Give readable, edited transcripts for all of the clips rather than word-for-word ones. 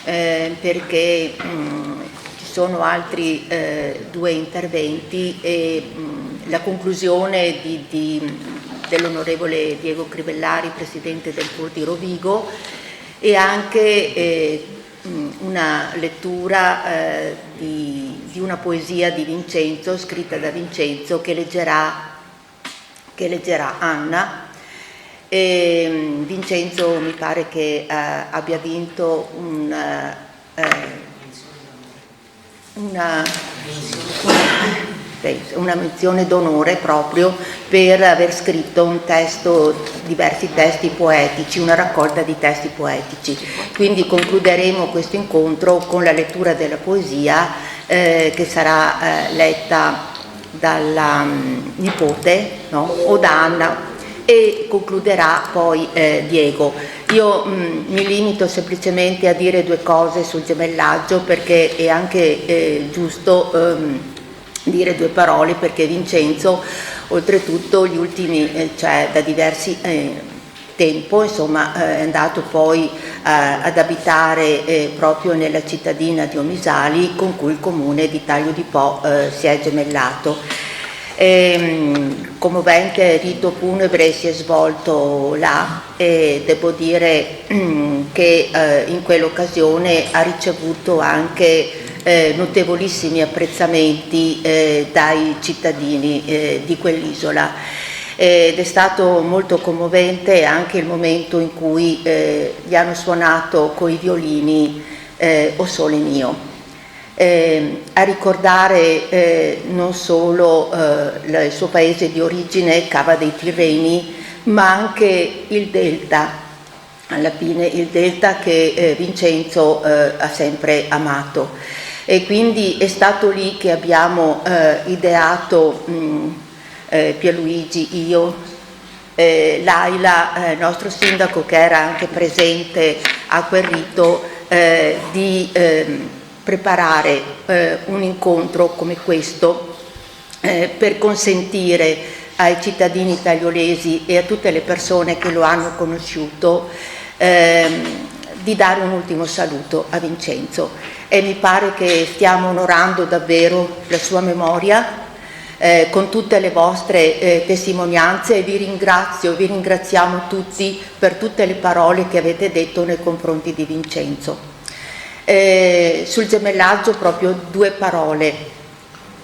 perché ci sono altri due interventi e la conclusione dell'onorevole Diego Crivellari, presidente del CUR di Rovigo, e anche una lettura di una poesia di Vincenzo, scritta da Vincenzo, che leggerà Anna. Vincenzo mi pare che abbia vinto una menzione d'onore proprio per aver scritto un testo, diversi testi poetici, una raccolta di testi poetici. Quindi concluderemo questo incontro con la lettura della poesia che sarà letta dalla nipote, no? O da Anna, e concluderà poi Diego. Io mi limito semplicemente a dire due cose sul gemellaggio, perché è anche giusto dire due parole, perché Vincenzo oltretutto gli ultimi, cioè da diversi tempo, insomma, è andato poi ad abitare proprio nella cittadina di Omisali, con cui il comune di Taglio di Po si è gemellato. Commovente rito funebre si è svolto là e devo dire che in quell'occasione ha ricevuto anche notevolissimi apprezzamenti dai cittadini di quell'isola, ed è stato molto commovente anche il momento in cui gli hanno suonato coi violini O Sole Mio. A ricordare non solo il suo paese di origine, Cava dei Tirreni, ma anche il Delta, alla fine il Delta che Vincenzo ha sempre amato. E quindi è stato lì che abbiamo ideato, Pierluigi, io, Laila, nostro sindaco, che era anche presente a quel rito, di preparare un incontro come questo per consentire ai cittadini tagliolesi e a tutte le persone che lo hanno conosciuto di dare un ultimo saluto a Vincenzo, e mi pare che stiamo onorando davvero la sua memoria con tutte le vostre testimonianze, e vi ringraziamo tutti per tutte le parole che avete detto nei confronti di Vincenzo. Sul gemellaggio proprio due parole.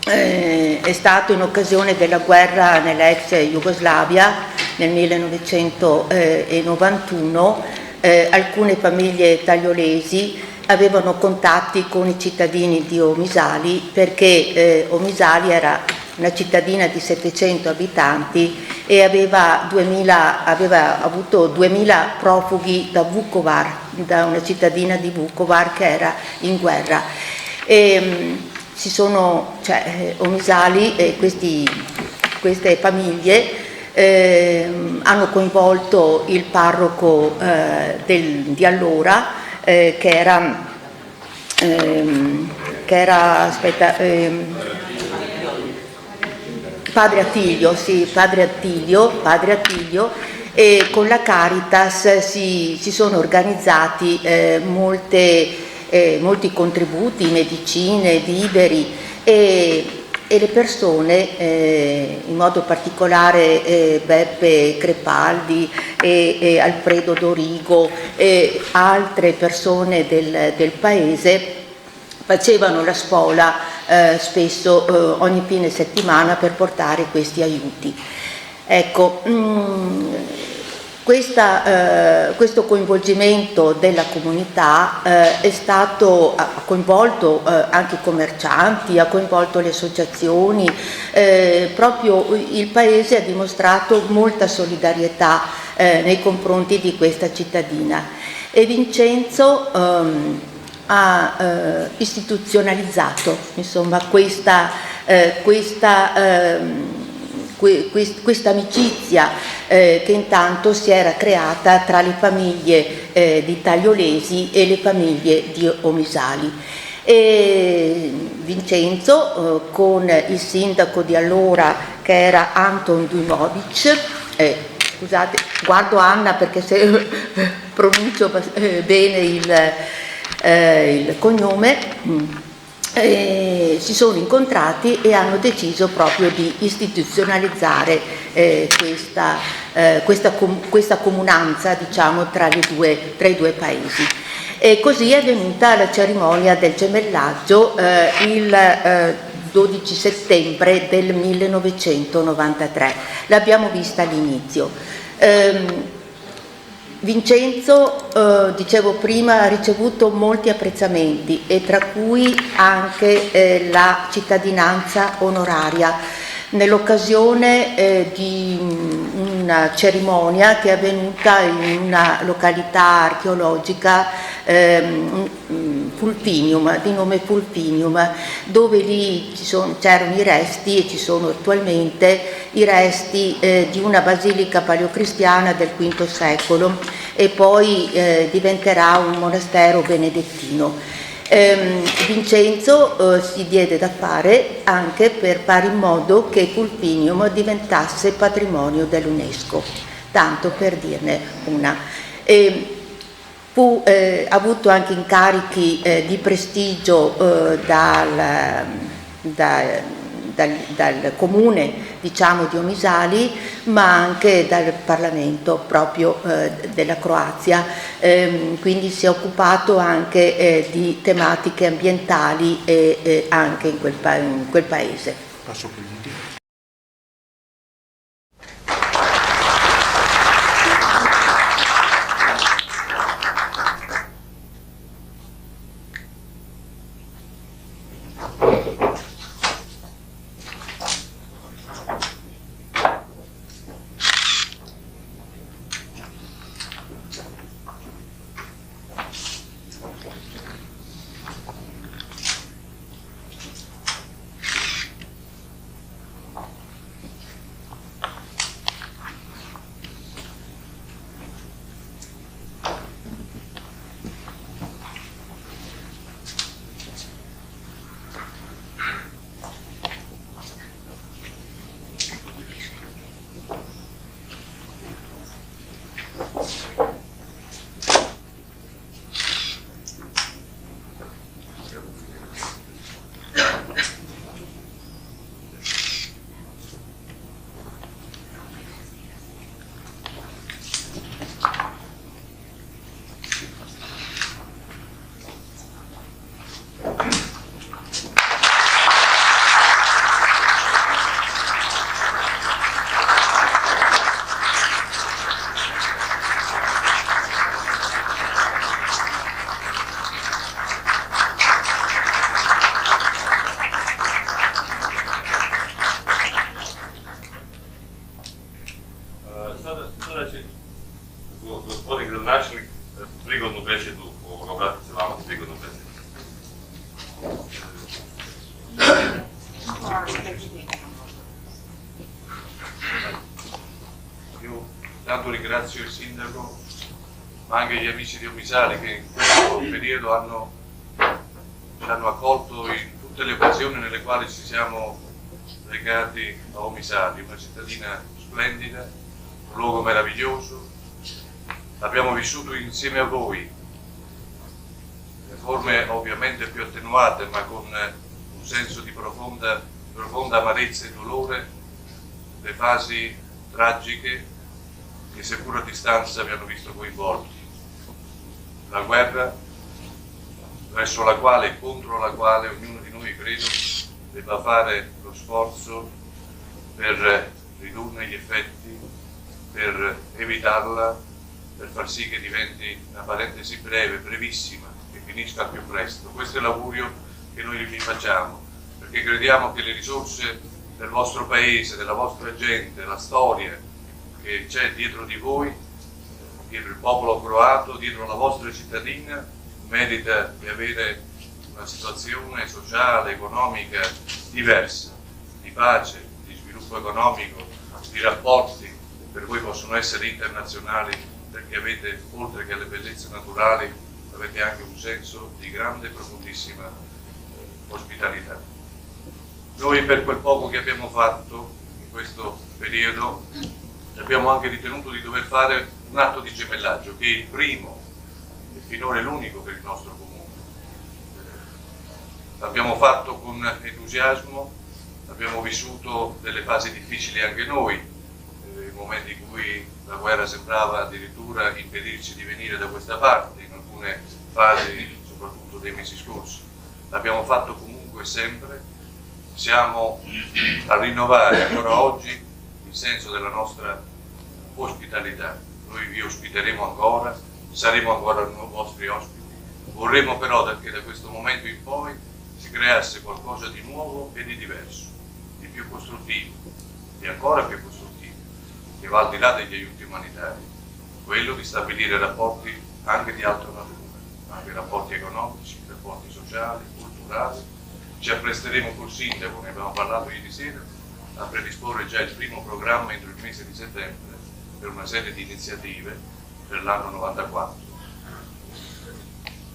È stato in occasione della guerra nell'ex Jugoslavia nel 1991, alcune famiglie tagliolesi avevano contatti con i cittadini di Omisali, perché Omisali era una cittadina di 700 abitanti e aveva avuto 2000 profughi da Vukovar, da una cittadina di Vukovar che era in guerra. Omisali e queste famiglie hanno coinvolto il parroco di allora, che era Padre Attilio, sì, Padre Attilio, e con la Caritas si sono organizzati molti contributi, medicine, viveri, e le persone, in modo particolare Beppe Crepaldi e Alfredo Dorigo e altre persone del paese, facevano la spola spesso ogni fine settimana per portare questi aiuti. Ecco, questo coinvolgimento della comunità ha coinvolto anche i commercianti, ha coinvolto le associazioni, proprio il paese ha dimostrato molta solidarietà nei confronti di questa cittadina, e Vincenzo ha istituzionalizzato, insomma, questa amicizia che intanto si era creata tra le famiglie di tagliolesi e le famiglie di Omisali. E Vincenzo, con il sindaco di allora, che era Anton Dujmovic, scusate, guardo Anna perché se pronuncio bene il cognome, si sono incontrati e hanno deciso proprio di istituzionalizzare questa comunanza, diciamo, tra i due paesi. E così è venuta la cerimonia del gemellaggio il 12 settembre del 1993. L'abbiamo vista all'inizio. Vincenzo, dicevo prima, ha ricevuto molti apprezzamenti e tra cui anche la cittadinanza onoraria nell'occasione di una cerimonia che è avvenuta in una località archeologica, Fulfinium, di nome Fulfinium, dove lì c'erano i resti, e ci sono attualmente i resti di una basilica paleocristiana del V secolo, e poi diventerà un monastero benedettino. Vincenzo si diede da fare anche per fare in modo che Fulfinium diventasse patrimonio dell'UNESCO, tanto per dirne una. Ha avuto anche incarichi di prestigio dal comune, diciamo, di Omisali, ma anche dal Parlamento proprio della Croazia, quindi si è occupato anche di tematiche ambientali anche in quel paese. Passo per Gospodin gradonačelnik, prigodnu besedu obratiti se vama, prigodnu besedu. Io tanto ringrazio il sindaco, ma anche gli amici di Omisali che in questo periodo ci hanno accolto in tutte le occasioni nelle quali ci siamo legati a Omisali, una cittadina splendida, un luogo meraviglioso. Abbiamo vissuto insieme a voi, in forme ovviamente più attenuate, ma con un senso di profonda amarezza e dolore, le fasi tragiche che seppur a distanza mi hanno visto coinvolti. La guerra verso la quale e contro la quale ognuno di noi, credo, debba fare lo sforzo per ridurne gli effetti, per evitarla, per far sì che diventi una parentesi breve, brevissima, che finisca al più presto. Questo è l'augurio che noi vi facciamo, perché crediamo che le risorse del vostro paese, della vostra gente, la storia che c'è dietro di voi, dietro il popolo croato, dietro la vostra cittadina, merita di avere una situazione sociale, economica diversa, di pace, di sviluppo economico, di rapporti che per voi possono essere internazionali, perché avete, oltre che alle bellezze naturali, avete anche un senso di grande e profondissima ospitalità. Noi per quel poco che abbiamo fatto in questo periodo abbiamo anche ritenuto di dover fare un atto di gemellaggio, che è il primo e finora l'unico per il nostro comune. L'abbiamo fatto con entusiasmo, abbiamo vissuto delle fasi difficili anche noi, momenti in cui la guerra sembrava addirittura impedirci di venire da questa parte, in alcune fasi, soprattutto dei mesi scorsi. L'abbiamo fatto comunque sempre, siamo a rinnovare ancora oggi il senso della nostra ospitalità. Noi vi ospiteremo ancora, saremo ancora vostri ospiti, vorremmo però che da questo momento in poi si creasse qualcosa di nuovo e di diverso, di più costruttivo, di ancora più costruttivo, che va al di là degli aiuti umanitari, quello di stabilire rapporti anche di altra natura, anche rapporti economici, rapporti sociali, culturali. Ci appresteremo col sindaco, ne abbiamo parlato ieri sera, a predisporre già il primo programma entro il mese di settembre per una serie di iniziative per l'anno 94.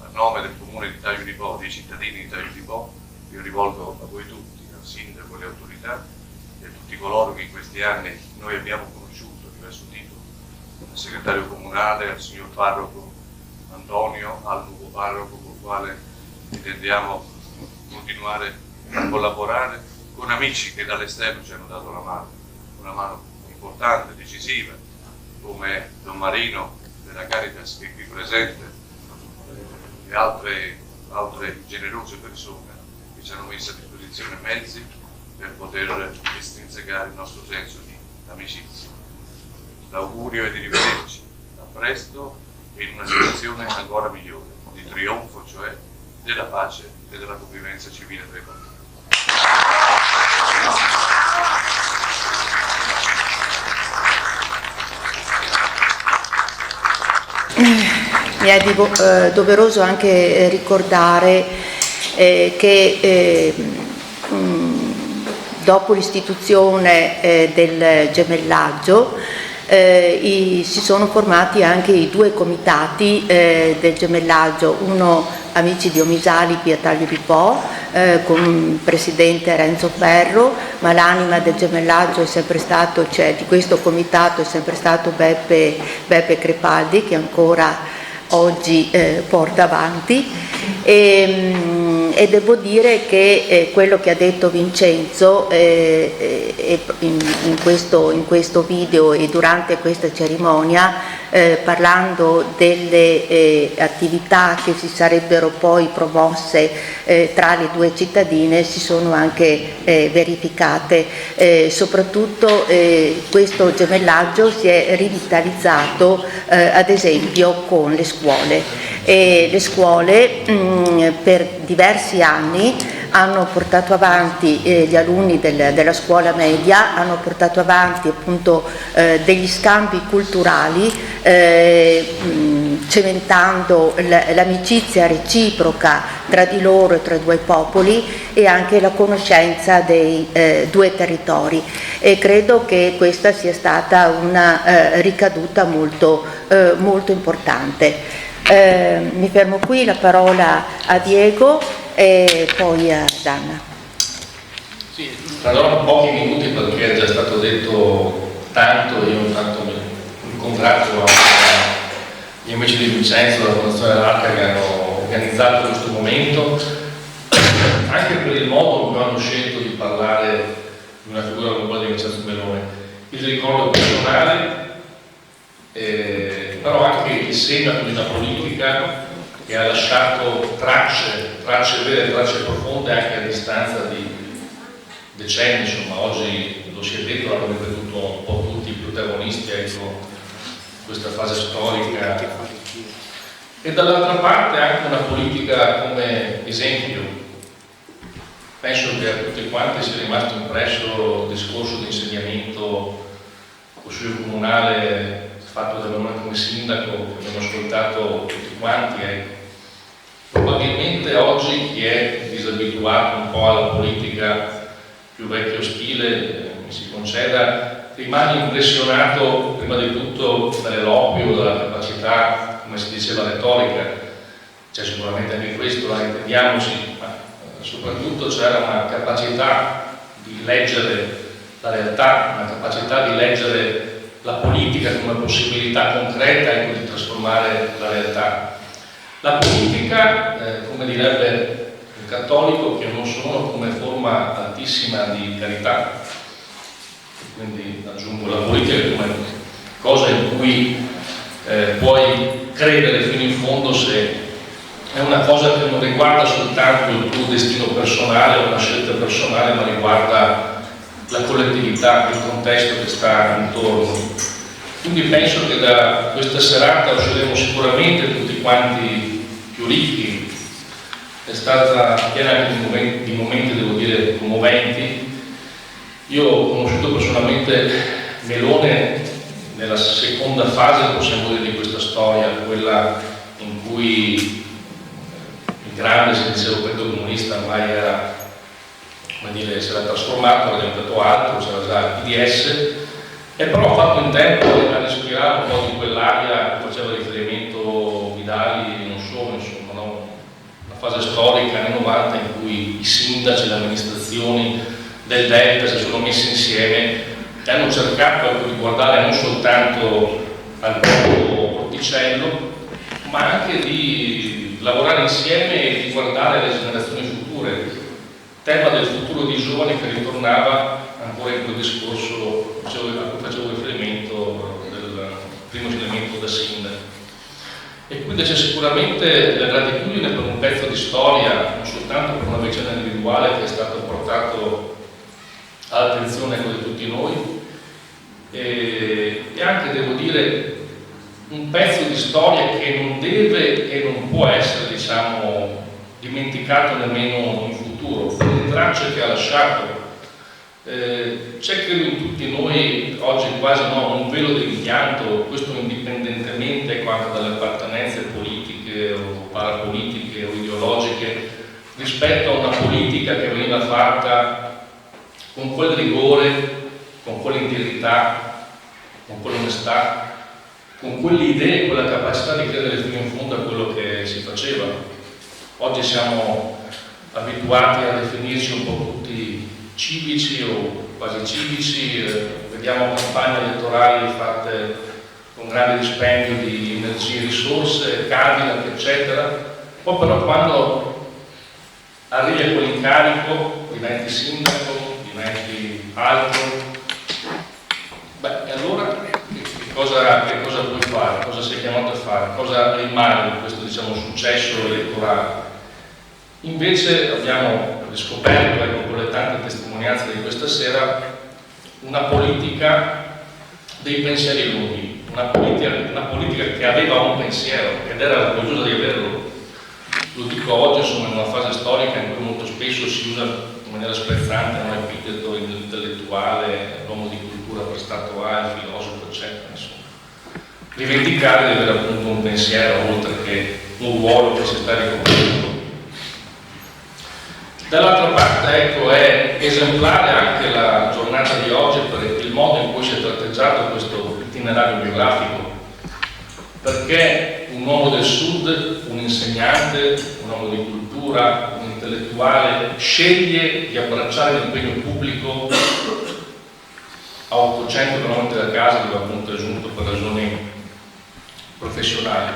A nome del comune di Taglio di Po, dei cittadini di Taglio di Po, io rivolgo a voi tutti, al sindaco, alle autorità e a tutti coloro che in questi anni noi abbiamo conosciuto a diverso titolo, al segretario comunale, al signor parroco Antonio, al nuovo parroco con il quale intendiamo continuare a collaborare, con amici che dall'esterno ci hanno dato una mano importante, decisiva, come Don Marino della Caritas che è qui presente, e altre generose persone che ci hanno messo a disposizione mezzi per poter estrinsecare il nostro senso di amicizia. L'augurio è di rivederci a presto e in una situazione ancora migliore, di trionfo cioè della pace e della convivenza civile tra i popoli. Mi è doveroso anche ricordare che dopo l'istituzione del gemellaggio si sono formati anche i due comitati del gemellaggio, uno Amici di Omisali qui a Taglio di Po con il presidente Renzo Ferro, ma l'anima del gemellaggio è sempre stato, cioè di questo comitato è sempre stato Beppe Crepaldi, che ancora oggi porta avanti. E devo dire che quello che ha detto Vincenzo in questo video e durante questa cerimonia, parlando delle attività che si sarebbero poi promosse tra le due cittadine, si sono anche verificate. Soprattutto questo gemellaggio si è rivitalizzato ad esempio con le scuole. E le scuole per diversi anni hanno portato avanti, gli alunni della scuola media hanno portato avanti appunto degli scambi culturali, cementando l'amicizia reciproca tra di loro e tra i due popoli e anche la conoscenza dei due territori, e credo che questa sia stata una ricaduta molto importante. Mi fermo qui, la parola a Diego e poi a Danna. Sì, prenderò pochi minuti perché è già stato detto tanto. Io intanto mi congratulo gli amici di Vincenzo della Fondazione dell'Arca che hanno organizzato questo momento, anche per il modo in cui hanno scelto di parlare di una figura come quella di Vincenzo Melone. Il ricordo personale, però anche il segno di una politica che ha lasciato tracce vere, tracce profonde anche a distanza di decenni. Insomma, oggi lo si è detto, l'hanno ripetuto un po' tutti i protagonisti ecco, questa fase storica, e dall'altra parte anche una politica come esempio. Penso che a tutti quanti sia rimasto impresso il discorso di insediamento consiglio comunale fatto da me come sindaco, che abbiamo ascoltato tutti quanti. Probabilmente oggi chi è disabituato un po' alla politica più vecchio stile, mi si conceda, rimane impressionato prima di tutto dall'eloquio, dalla capacità, come si diceva, retorica. C'è sicuramente anche questo, intendiamoci, ma soprattutto c'era una capacità di leggere la realtà, una capacità di leggere la politica come possibilità concreta ecco, di trasformare la realtà. La politica, come direbbe cattolico che non sono come forma altissima di carità. Quindi aggiungo la politica come cosa in cui puoi credere fino in fondo se è una cosa che non riguarda soltanto il tuo destino personale o una scelta personale, ma riguarda la collettività, il contesto che sta intorno. Quindi penso che da questa serata usciremo sicuramente tutti quanti più ricchi. È stata piena anche di momenti, devo dire, commoventi. Io ho conosciuto personalmente Melone nella seconda fase, possiamo dire, di questa storia, quella in cui il grande, se dicevo, Partito Comunista ormai era, come dire, si era trasformato, era diventato altro, c'era già il PDS, e però ho fatto in tempo a respirare un po' di quell'aria che faceva riferimento Vidali e non solo, insomma, no? Una fase storica anni 90 in cui i sindaci, le amministrazioni del Delta si sono messi insieme e hanno cercato di guardare non soltanto al proprio porticello, ma anche di lavorare insieme e di guardare le generazioni future. Tema del futuro dei giovani che ritornava ancora in quel discorso a cui facevo riferimento del primo elemento da sindaco. E quindi c'è sicuramente la gratitudine per un pezzo di storia, non soltanto per una vicenda individuale che è stato portato all'attenzione di tutti noi, e anche, devo dire, un pezzo di storia che non deve e non può essere, diciamo, dimenticato nemmeno in futuro, per le tracce che ha lasciato. C'è, credo, in tutti noi oggi quasi un velo di rimpianto, questo indipendentemente anche dalle appartenenze politiche o parapolitiche o ideologiche, rispetto a una politica che veniva fatta con quel rigore, con quell'integrità, con quell'onestà, con quelle idee, quella capacità di credere fino in fondo a quello che si faceva. Oggi siamo abituati a definirci un po' tutti civici o quasi civici, vediamo campagne elettorali fatte con grande dispendio di energie e risorse, Cadillac, eccetera. Poi però quando arrivi a quell'incarico, diventi sindaco, diventi altro, e allora che cosa puoi fare? Cosa sei chiamato a fare? Cosa rimane di questo, diciamo, successo elettorale? Invece abbiamo riscoperto, con le tante testimonianze di questa sera, una politica dei pensieri lunghi, una politica che aveva un pensiero ed era orgogliosa di averlo. Lo dico oggi, insomma, in una fase storica in cui molto spesso si usa in maniera sprezzante un epiteto intellettuale, l'uomo di cultura per stato A, il filosofo, eccetera. Insomma, rivendicare di avere appunto un pensiero oltre che un ruolo che si sta ricoprendo. Dall'altra parte, ecco, è esemplare anche la giornata di oggi per il modo in cui si è tratteggiato questo itinerario biografico, perché un uomo del Sud, un insegnante, un uomo di cultura, un intellettuale, sceglie di abbracciare l'impegno pubblico a 800 km da casa, dove appunto è giunto per ragioni professionali.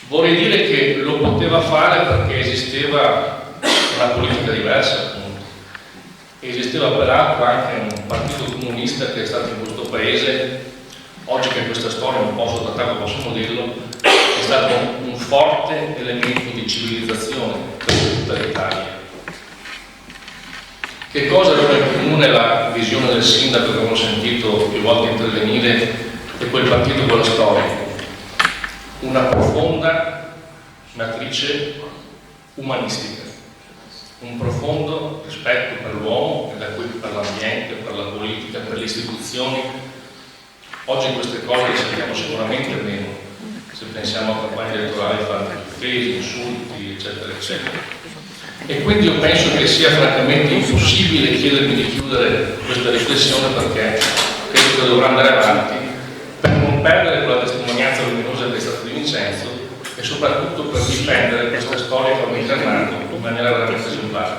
Vorrei dire che lo poteva fare perché esisteva una politica diversa, appunto. Esisteva peraltro anche un partito comunista che è stato in questo paese, oggi che questa storia un po' sottotratta possiamo dirlo, è stato un forte elemento di civilizzazione per tutta l'Italia. Che cosa aveva in comune la visione del sindaco che abbiamo sentito più volte intervenire e quel partito con la storia? Una profonda matrice umanistica, un profondo rispetto per l'uomo e da qui per l'ambiente, per la politica, per le istituzioni. Oggi queste cose le sentiamo sicuramente meno, se pensiamo a campagne elettorali fatte di offese, insulti, eccetera, eccetera. E quindi io penso che sia francamente impossibile chiedermi di chiudere questa riflessione, perché credo che dovrà andare avanti per non perdere quella testimonianza luminosa che è stata di Vincenzo e soprattutto per difendere questa storia che abbiamo incarnato in maniera veramente esemplare.